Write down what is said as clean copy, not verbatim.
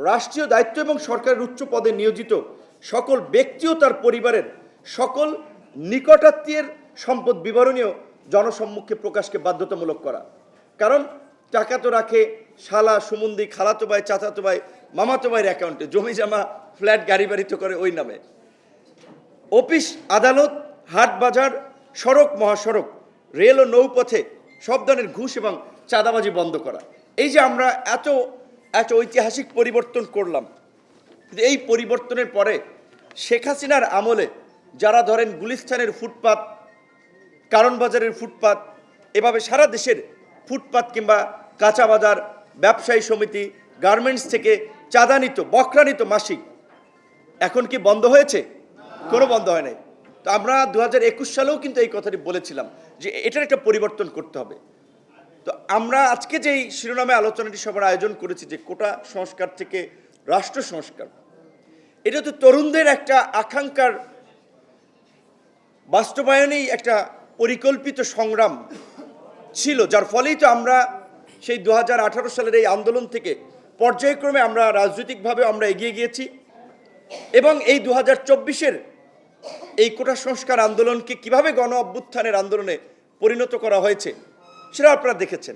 রাষ্ট্রীয় দায়িত্ব এবং সরকারের উচ্চ পদে নিয়োজিত সকল ব্যক্তি ও তার পরিবারের সকল নিকটাত্মীয়ের সম্পদ বিবরণীও জনসম্মুখে প্রকাশকে বাধ্যতামূলক করা। কারণ টাকা তো রাখে শালা, সুমন্দি, খালাতো ভাই, চাচাতো ভাই, মামাতো ভাইয়ের অ্যাকাউন্টে, জমি জমা, ফ্ল্যাট, গাড়ি বাড়ি তো করে ওই নামে। অফিস, আদালত, হাট বাজার, সড়ক, মহাসড়ক, রেল ও নৌপথে সব ধরনের ঘুষ এবং চাঁদাবাজি বন্ধ করা। এই যে আমরা এত ঐতিহাসিক পরিবর্তন করলাম, কিন্তু এই পরিবর্তনের পরে শেখ হাসিনার আমলে যারা ধরেন গুলিস্তানের ফুটপাত, কারণ বাজারের ফুটপাত, এভাবে সারা দেশের ফুটপাত কিংবা কাঁচা বাজার, ব্যবসায়ী সমিতি, গার্মেন্টস থেকে চাঁদা নিত, বকরা নিত মাসিক, এখন কি বন্ধ হয়েছে? কোনো বন্ধ হয় নাই। তো আমরা 2021 সালেও কিন্তু এই কথাটি বলেছিলাম যে এটার একটা পরিবর্তন করতে হবে। তো আমরা আজকে যেই শিরোনামে আলোচনাটি সবার আয়োজন করেছি যে কোটা সংস্কার থেকে রাষ্ট্র সংস্কার, এটা তো তরুণদের একটা আকাঙ্ক্ষার বাস্তবায়নেই একটা পরিকল্পিত সংগ্রাম ছিল, যার ফলেই তো আমরা সেই 2018 সালের এই আন্দোলন থেকে পর্যায়ক্রমে আমরা রাজনৈতিকভাবে আমরা এগিয়ে গিয়েছি এবং এই 2024-এর এই কোটা সংস্কার আন্দোলনকে কিভাবে গণ অভ্যুত্থানের আন্দোলনে পরিণত করা হয়েছে সেটা আপনারা দেখেছেন।